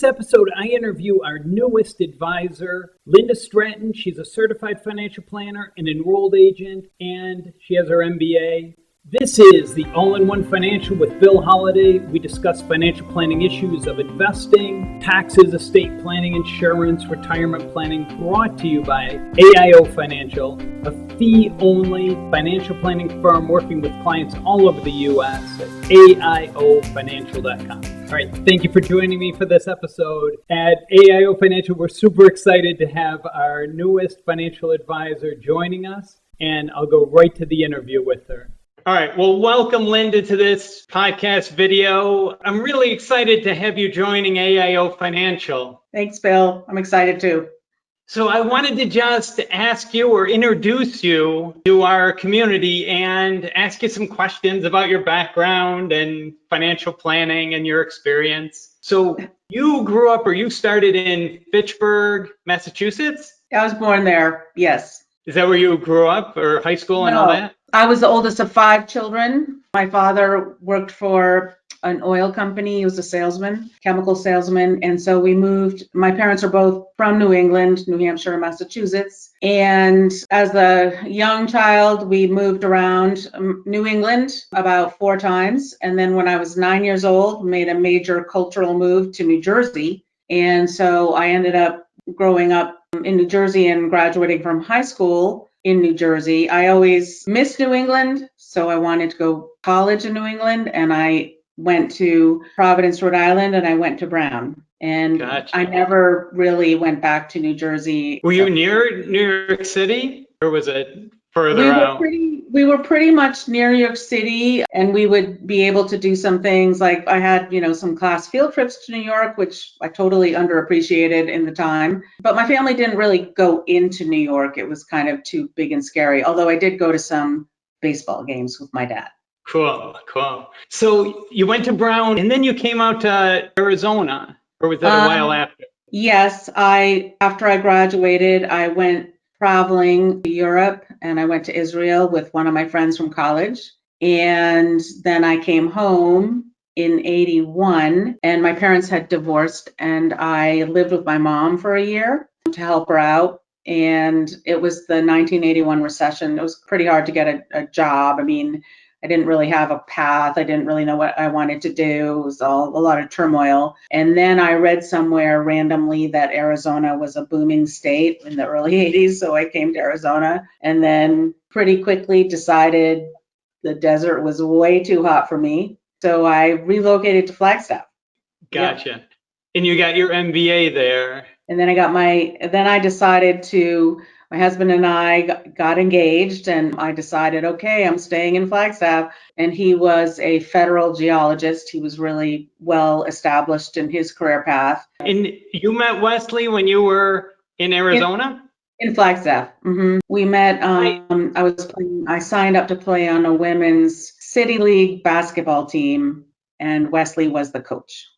episode, I interview our newest advisor, Linda Stratton. She's a certified financial planner, an enrolled agent, and she has her MBA. This is the All-in-One Financial with Bill Holiday. We discuss financial planning issues of investing, taxes, estate planning, insurance, retirement planning, brought to you by AIO Financial, a fee-only financial planning firm working with clients all over the U.S. at AIOfinancial.com. All right, thank you for joining me for this episode. At AIO Financial, we're super excited to have our newest financial advisor joining us, and I'll go right to the interview with her. All right. Well, welcome, Linda, to this podcast video. I'm really excited to have you joining AIO Financial. Thanks, Bill. I'm excited too. So I wanted to just ask you or introduce you to our community and ask you some questions about your background and financial planning and your experience. So you grew up or you started in Fitchburg, Massachusetts? I was born there, yes. Is that where you grew up, or high school and all that? I was the oldest of 5 children. My father worked for an oil company. He was a salesman, chemical salesman. And so we moved. My parents are both from New England, New Hampshire, and Massachusetts. And as a young child, we moved around New England about 4 times. And then when I was 9 years old, made a major cultural move to New Jersey. And so I ended up growing up in New Jersey and graduating from high school in New Jersey. I always missed New England, so I wanted to go to college in New England, and I went to Providence, Rhode Island, and I went to Brown. And Gotcha. I never really went back to New Jersey. Were you near New York City, or was it further out? We were pretty much near New York City, and we would be able to do some things like I had, some class field trips to New York, which I totally underappreciated in the time. But my family didn't really go into New York. It was kind of too big and scary, although I did go to some baseball games with my dad. Cool. So you went to Brown, and then you came out to Arizona, or was that a while after? Yes, after I graduated, I went traveling to Europe, and I went to Israel with one of my friends from college. And then I came home in 81, and my parents had divorced, and I lived with my mom for a year to help her out. And it was the 1981 recession. It was pretty hard to get a job. I mean, I didn't really have a path. I didn't really know what I wanted to do. It was a lot of turmoil. And then I read somewhere randomly that Arizona was a booming state in the early 80s. So I came to Arizona and then pretty quickly decided the desert was way too hot for me. So I relocated to Flagstaff. Gotcha. Yep. And you got your MBA there. And then I decided my husband and I got engaged, and I decided, okay, I'm staying in Flagstaff. And he was a federal geologist. He was really well established in his career path. And you met Wesley when you were in Arizona? In Flagstaff. Mm-hmm. We met, I signed up to play on a women's city league basketball team, and Wesley was the coach.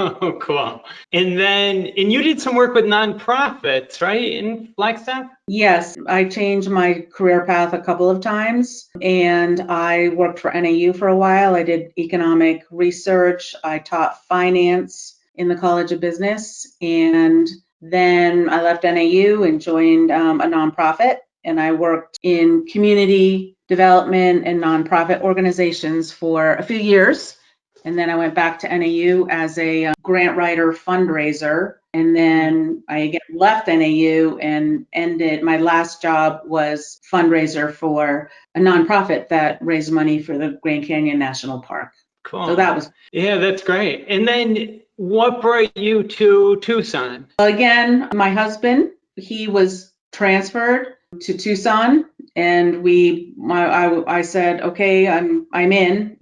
Oh, cool. And you did some work with nonprofits, right, in Flagstaff? Yes, I changed my career path a couple of times, and I worked for NAU for a while. I did economic research. I taught finance in the College of Business, and then I left NAU and joined a nonprofit, and I worked in community development and nonprofit organizations for a few years. And then I went back to NAU as a grant writer fundraiser. And then I again left NAU and my last job was fundraiser for a nonprofit that raised money for the Grand Canyon National Park. Cool. So that was. Yeah, that's great. And then what brought you to Tucson? Again, my husband, he was transferred to Tucson, and I said, okay, I'm in,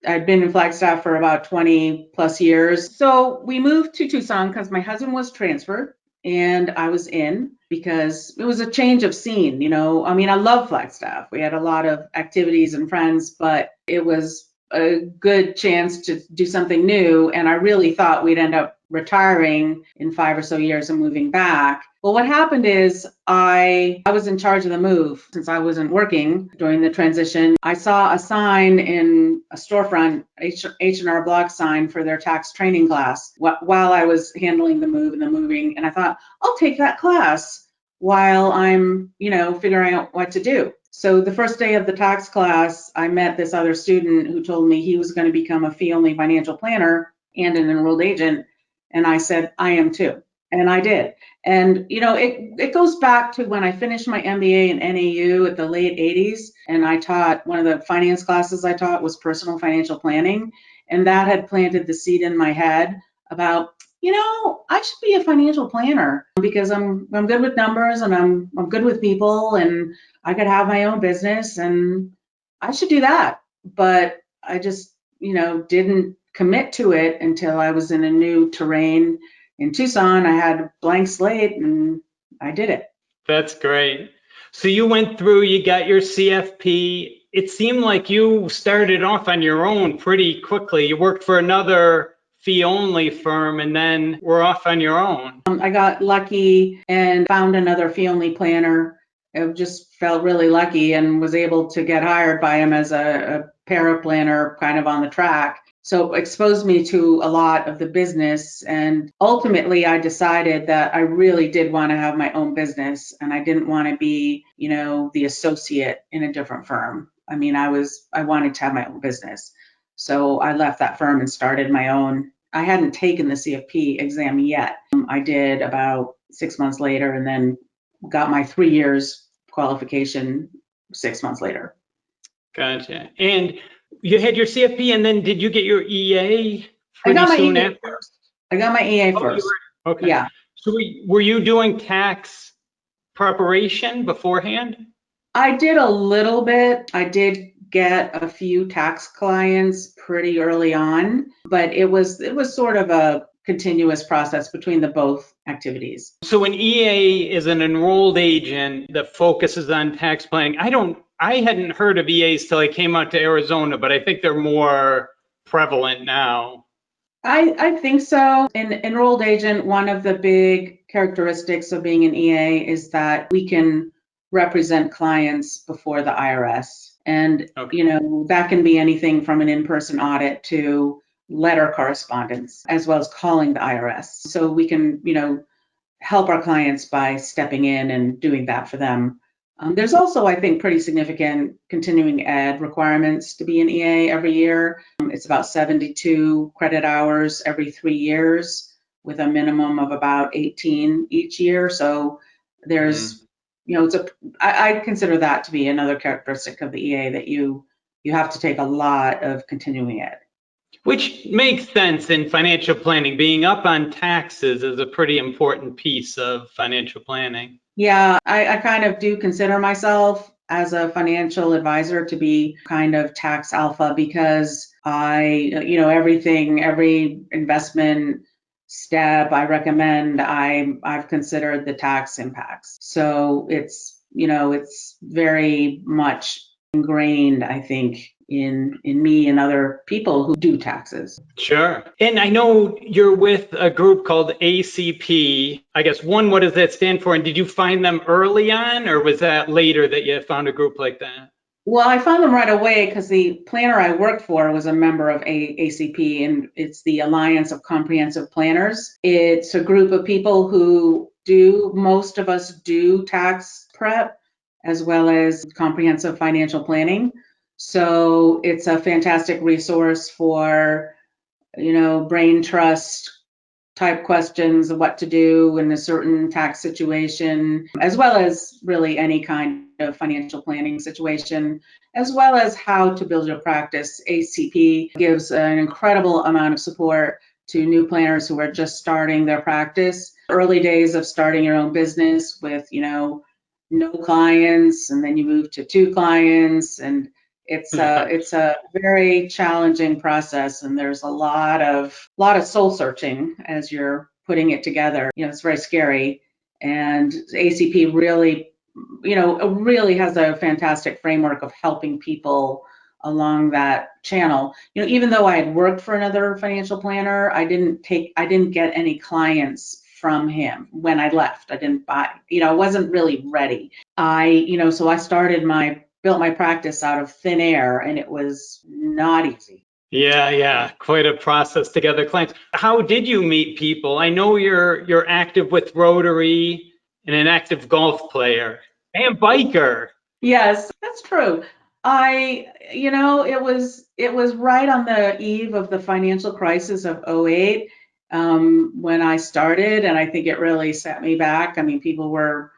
I'd been in Flagstaff for about 20 plus years. So we moved to Tucson because my husband was transferred and I was in because it was a change of scene. I love Flagstaff. We had a lot of activities and friends, but it was a good chance to do something new. And I really thought we'd end up retiring in 5 or so years and moving back. Well, what happened is I was in charge of the move since I wasn't working during the transition. I saw a sign in a storefront, H&R Block sign for their tax training class while I was handling the move and the moving. And I thought, I'll take that class while I'm, figuring out what to do. So the first day of the tax class, I met this other student who told me he was going to become a fee-only financial planner and an enrolled agent. And I said, I am too. And I did. And, it goes back to when I finished my MBA in NAU at the late 80s. And I taught, one of the finance classes I taught was personal financial planning. And that had planted the seed in my head about, I should be a financial planner because I'm good with numbers and I'm good with people and I could have my own business and I should do that. But I just, didn't commit to it until I was in a new terrain in Tucson. I had a blank slate and I did it. That's great. So you went through, you got your CFP. It seemed like you started off on your own pretty quickly. You worked for another fee-only firm and then were off on your own. I got lucky and found another fee-only planner. I just felt really lucky and was able to get hired by him as a paraplanner kind of on the track. So it exposed me to a lot of the business. And ultimately, I decided that I really did want to have my own business and I didn't want to be, the associate in a different firm. I mean, I wanted to have my own business. So I left that firm and started my own. I hadn't taken the CFP exam yet. I did about 6 months later and then got my 3 years qualification 6 months later. Gotcha. And you had your CFP and then did you get your EA pretty soon after? First. I got my EA first. Okay. Yeah. So were you doing tax preparation beforehand? I did a little bit. I did get a few tax clients pretty early on, but it was sort of a continuous process between the both activities. So an EA is an enrolled agent that focuses on tax planning. I hadn't heard of EAs till I came out to Arizona, but I think they're more prevalent now. I think so. An enrolled agent, one of the big characteristics of being an EA is that we can represent clients before the IRS. And, that can be anything from an in-person audit to letter correspondence, as well as calling the IRS. So we can, help our clients by stepping in and doing that for them. There's also, I think, pretty significant continuing ed requirements to be an EA every year. It's about 72 credit hours every 3 years with a minimum of about 18 each year. So there's, I consider that to be another characteristic of the EA, that you have to take a lot of continuing ed. Which makes sense in financial planning. Being up on taxes is a pretty important piece of financial planning. Yeah, I kind of do consider myself as a financial advisor to be kind of tax alpha because every investment step I recommend, I've considered the tax impacts. So it's very much ingrained, I think, in me and other people who do taxes. Sure. And I know you're with a group called ACP. I guess, one, what does that stand for? And did you find them early on, or was that later that you found a group like that? Well, I found them right away because the planner I worked for was a member of ACP, and it's the Alliance of Comprehensive Planners. It's a group of people who most of us do tax prep as well as comprehensive financial planning. So it's a fantastic resource for, brain trust type questions of what to do in a certain tax situation, as well as really any kind of financial planning situation, as well as how to build your practice. ACP gives an incredible amount of support to new planners who are just starting their practice. Early days of starting your own business with, no clients, and then you move to 2 clients, and it's a very challenging process, and there's a lot of soul searching as you're putting it together. It's very scary, and ACP really has a fantastic framework of helping people along that channel. Even though I had worked for another financial planner, I didn't get any clients from him when I left. I didn't buy, I wasn't really ready. So I built my practice out of thin air, and it was not easy. Yeah, quite a process to gather clients. How did you meet people? I know you're active with Rotary and an active golf player and biker. Yes, that's true. It was right on the eve of the financial crisis of '08 when I started, and I think it really set me back. I mean, people were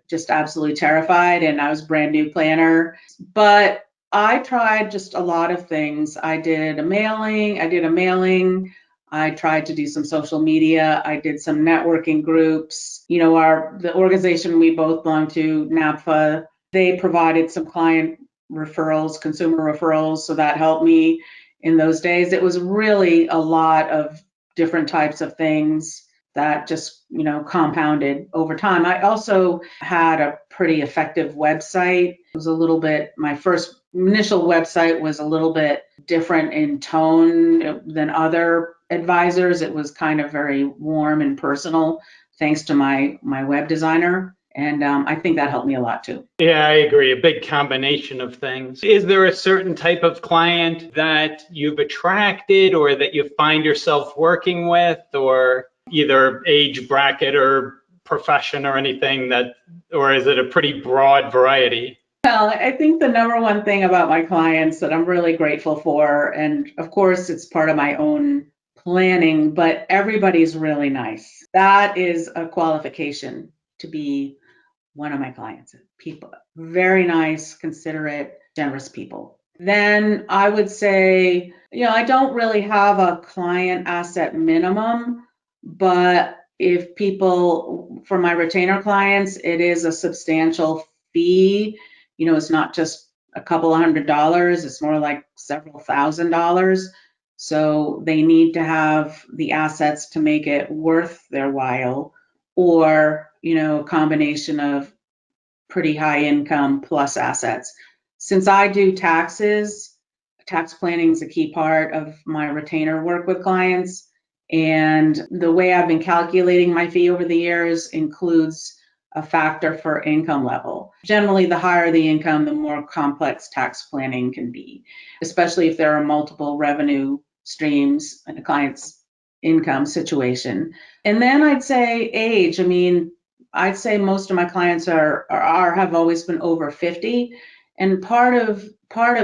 just absolutely terrified, and I was a brand new planner. But I tried just a lot of things. I did a mailing. I tried to do some social media. I did some networking groups. The organization we both belong to, NAPA, they provided some client referrals, consumer referrals, so that helped me in those days. It was really a lot of different types of things that just, compounded over time. I also had a pretty effective website. It was a little bit, my first initial website was a little bit different in tone than other advisors. It was kind of very warm and personal, thanks to my web designer. And I think that helped me a lot too. Yeah, I agree. A big combination of things. Is there a certain type of client that you've attracted or that you find yourself working with, or either age bracket or profession or anything or is it a pretty broad variety? Well, I think the number one thing about my clients that I'm really grateful for, and of course it's part of my own planning, but everybody's really nice. That is a qualification to be one of my clients. People, very nice, considerate, generous people. Then I would say, I don't really have a client asset minimum, but if people, for my retainer clients, it is a substantial fee. It's not just a couple of $100s, it's more like several $1,000s. So they need to have the assets to make it worth their while, or, a combination of pretty high income plus assets. Since I do taxes, tax planning is a key part of my retainer work with clients. And the way I've been calculating my fee over the years includes a factor for income level. Generally, the higher the income, the more complex tax planning can be, especially if there are multiple revenue streams in a client's income situation. And then I'd say age. I mean, I'd say most of my clients have always been over 50, and part of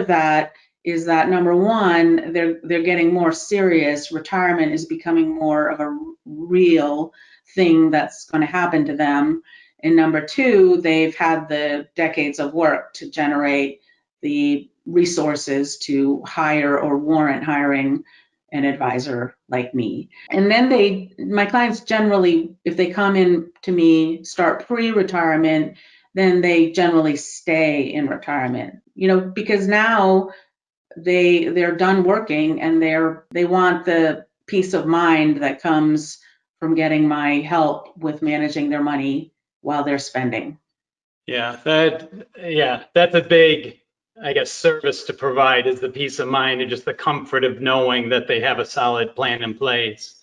that is that, number one, they're getting more serious. Retirement is becoming more of a real thing that's going to happen to them. And number two, they've had the decades of work to generate the resources to hire or warrant hiring an advisor like me. And then my clients generally, if they come in to me, start pre-retirement, then they generally stay in retirement, because now they're done working, and they want the peace of mind that comes from getting my help with managing their money while they're spending. That's a big, I guess, service to provide, is the peace of mind and just the comfort of knowing that they have a solid plan in place.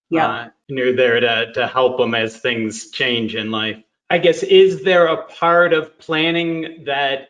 Yeah. And you're there to help them as things change in life. I guess, is there a part of planning that,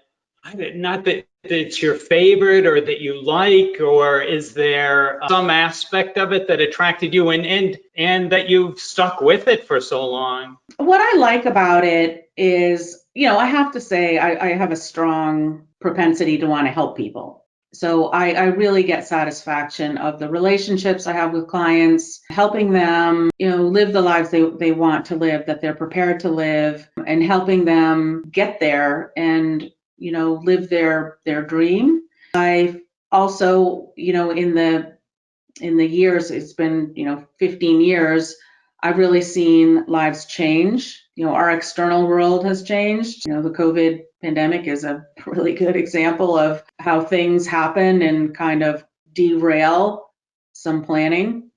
not that it's your favorite or that you like, or is there some aspect of it that attracted you and that you've stuck with it for so long? What I like about it is, I have to say I have a strong propensity to want to help people. So I really get satisfaction of the relationships I have with clients, helping them, live the lives they want to live, that they're prepared to live, and helping them get there and, live their dream. I also, in the years, it's been, 15 years, I've really seen lives change. Our external world has changed. The COVID pandemic is a really good example of how things happen and kind of derail some planning.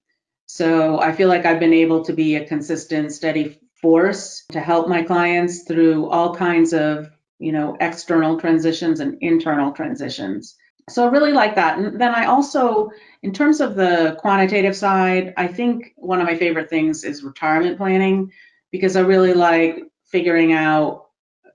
So I feel like I've been able to be a consistent, steady force to help my clients through all kinds of, external transitions and internal transitions. So I really like that. And then I also, in terms of the quantitative side, I think one of my favorite things is retirement planning, because I really like figuring out,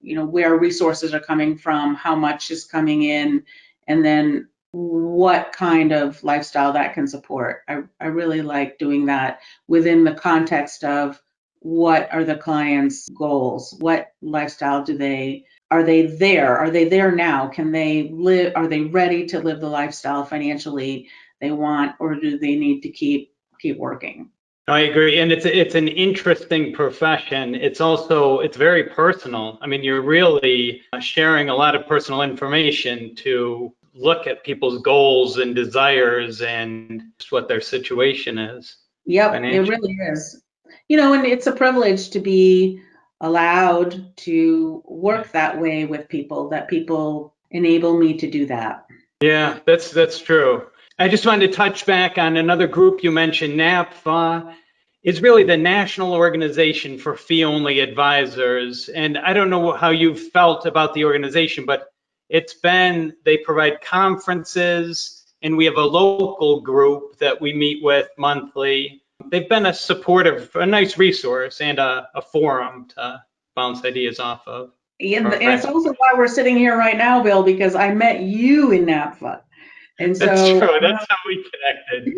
where resources are coming from, how much is coming in, and then what kind of lifestyle that can support. I really like doing that within the context of what are the client's goals? What lifestyle are they there? Are they there now? Can they live? Are they ready to live the lifestyle financially they want, or do they need to keep working? I agree, and it's an interesting profession. It's very personal. I mean, you're really sharing a lot of personal information to look at people's goals and desires and just what their situation is Yep, it financially. really is. And it's a privilege to be allowed to work that way with people, that people enable me to do that. Yeah, that's true. I just wanted to touch back on another group you mentioned, NAPA. Is really the National Organization for Fee-Only Advisors. And I don't know how you've felt about the organization, but they provide conferences, and we have a local group that we meet with monthly. They've been a nice resource and a forum to bounce ideas off of. Yeah, and it's also why we're sitting here right now, Bill, because I met you in NAPA. And That's so, true. That's how we connected.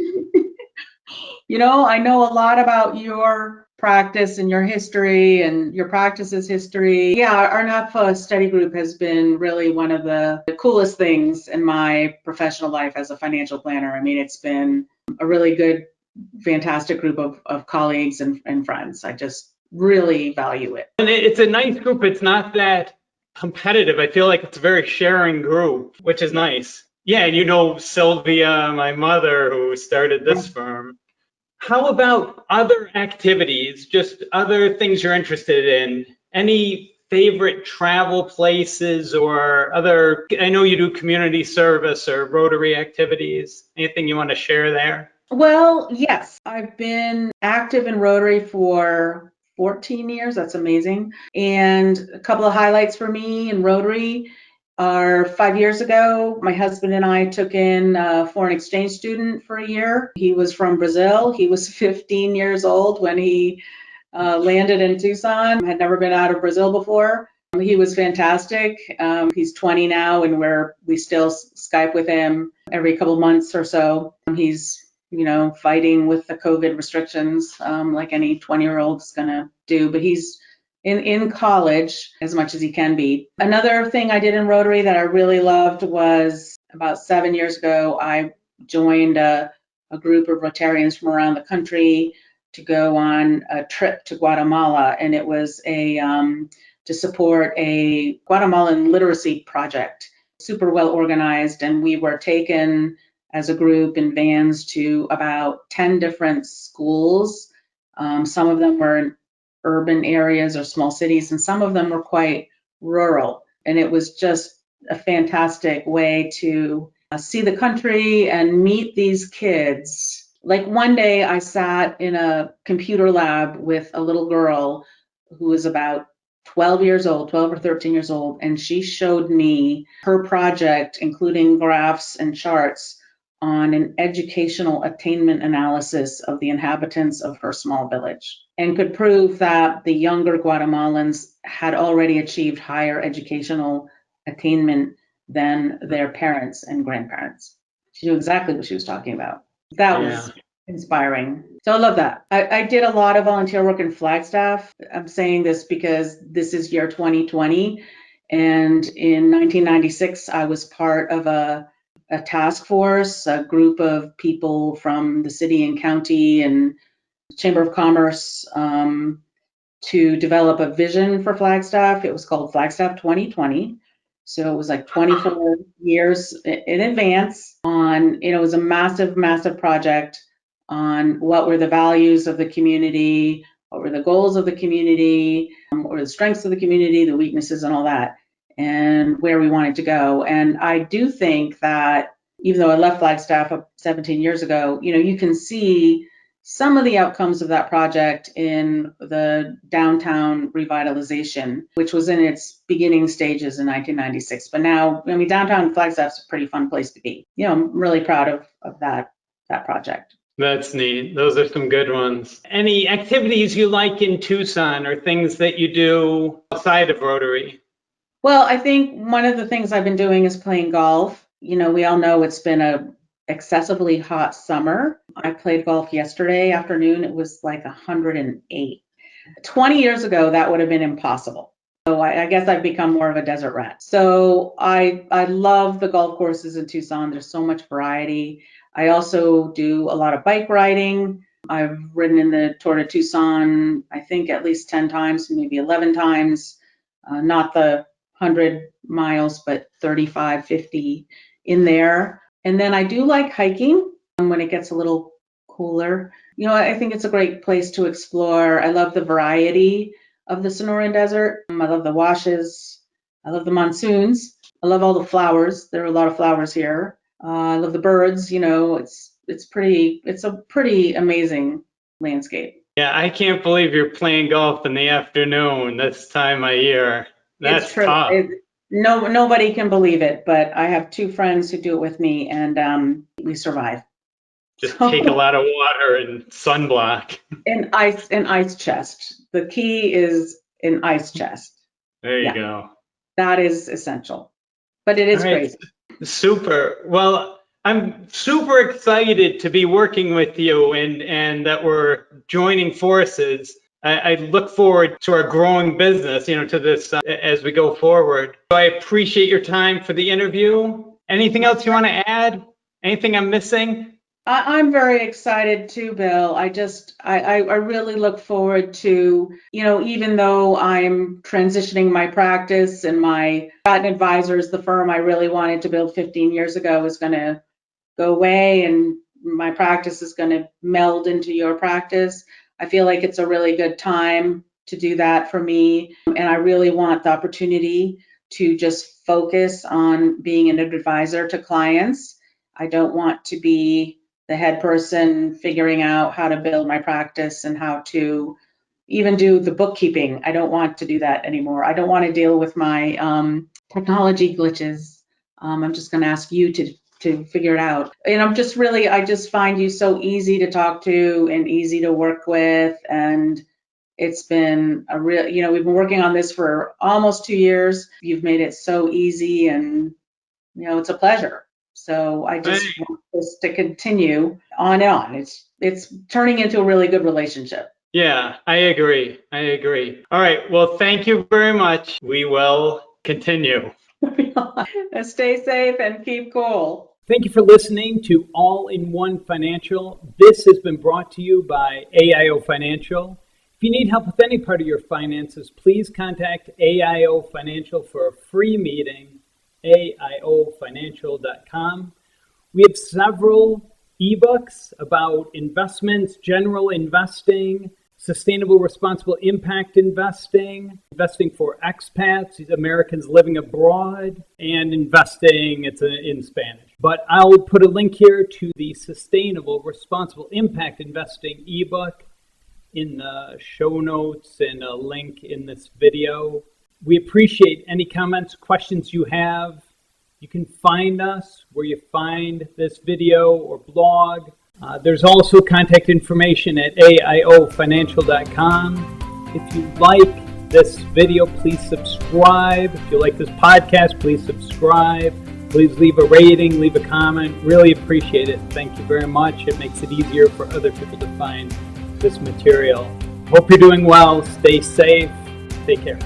I know a lot about your practice and your history and your practice's history. Yeah, our NAPA study group has been really one of the coolest things in my professional life as a financial planner. I mean, it's been a really good, fantastic group of colleagues and friends. I just really value it. And it's a nice group. It's not that competitive. I feel like it's a very sharing group, which is nice. Yeah, and Sylvia, my mother, who started this firm. How about other activities, just other things you're interested in? Any favorite travel places or other, I know you do community service or Rotary activities. Anything you want to share there? Well, yes, I've been active in Rotary for 14 years. That's amazing. And a couple of highlights for me in Rotary are 5 years ago, my husband and I took in a foreign exchange student for a year. He was from Brazil. He was 15 years old when he landed in Tucson. Had never been out of Brazil before. He was fantastic. He's 20 now, and we still Skype with him every couple months or so. He's fighting with the COVID restrictions like any 20-year-old is gonna do, but he's in college as much as he can be. Another thing I did in Rotary that I really loved was about 7 years ago, I joined a group of Rotarians from around the country to go on a trip to Guatemala, and it was to support a Guatemalan literacy project, super well organized, and we were taken as a group in vans to about 10 different schools. Some of them were in urban areas or small cities, and some of them were quite rural. And it was just a fantastic way to see the country and meet these kids. Like one day I sat in a computer lab with a little girl who was about 12 years old, 12 or 13 years old, and she showed me her project, including graphs and charts on an educational attainment analysis of the inhabitants of her small village, and could prove that the younger Guatemalans had already achieved higher educational attainment than their parents and grandparents. She knew exactly what she was talking about. That was inspiring. So I love that. I did a lot of volunteer work in Flagstaff. I'm saying this because this is year 2020. And in 1996, I was part of a task force, a group of people from the city and county and Chamber of Commerce to develop a vision for Flagstaff. It was called Flagstaff 2020. So it was like 24 years in advance it was a massive, massive project on what were the values of the community, what were the goals of the community, what were the strengths of the community, the weaknesses and all that, and where we wanted to go. And I do think that even though I left Flagstaff 17 years ago, you can see some of the outcomes of that project in the downtown revitalization, which was in its beginning stages in 1996. But now, I mean, downtown Flagstaff's a pretty fun place to be. You know, I'm really proud of that project. That's neat. Those are some good ones. Any activities you like in Tucson or things that you do outside of Rotary? Well, I think one of the things I've been doing is playing golf. You know, we all know it's been a excessively hot summer. I played golf yesterday afternoon. It was like 108. 20 years ago, that would have been impossible. So I guess I've become more of a desert rat. So I love the golf courses in Tucson. There's so much variety. I also do a lot of bike riding. I've ridden in the Tour de Tucson, I think at least 10 times, maybe 11 times. Not the 100 miles, but 35, 50 in there. And then I do like hiking when it gets a little cooler. You know, I think it's a great place to explore. I love the variety of the Sonoran Desert. I love the washes. I love the monsoons. I love all the flowers. There are a lot of flowers here. I love the birds. You know, it's a pretty amazing landscape. Yeah, I can't believe you're playing golf in the afternoon this time of year. That's It's true. tough. Nobody can believe it, but I have 2 friends who do it with me, and we survive. Just take a lot of water and sunblock. An ice chest. The key is an ice chest. There you go. That is essential. But it is All right. crazy. Super. Well, I'm super excited to be working with you and that we're joining forces. I look forward to our growing business, you know, to this as we go forward. So I appreciate your time for the interview. Anything else you want to add? Anything I'm missing? I'm very excited too, Bill. I really look forward to, you know, even though I'm transitioning my practice and my Stratton Advisors, the firm I really wanted to build 15 years ago, is going to go away and my practice is going to meld into your practice. I feel like it's a really good time to do that for me. And I really want the opportunity to just focus on being an advisor to clients. I don't want to be the head person figuring out how to build my practice and how to even do the bookkeeping. I don't want to do that anymore. I don't want to deal with my technology glitches. I'm just going to ask you to figure it out. And I just find you so easy to talk to and easy to work with. And it's been a real, you know, we've been working on this for almost 2 years. You've made it so easy and, you know, it's a pleasure. So I just want this to continue on and on. It's turning into a really good relationship. Yeah, I agree. All right. Well, thank you very much. We will continue. Stay safe and keep cool. Thank you for listening to All-in-One Financial. This has been brought to you by AIO Financial. If you need help with any part of your finances, please contact AIO Financial for a free meeting, AIOfinancial.com. We have several ebooks about investments, general investing, sustainable responsible impact investing, investing for expats, Americans living abroad, and investing, it's in Spanish. But I'll put a link here to the sustainable responsible impact investing ebook in the show notes and a link in this video. We appreciate any comments, questions you have. You can find us where you find this video or blog. There's also contact information at AIOfinancial.com. If you like this video, please subscribe. If you like this podcast, please subscribe. Please leave a rating, leave a comment. Really appreciate it. Thank you very much. It makes it easier for other people to find this material. Hope you're doing well. Stay safe. Take care.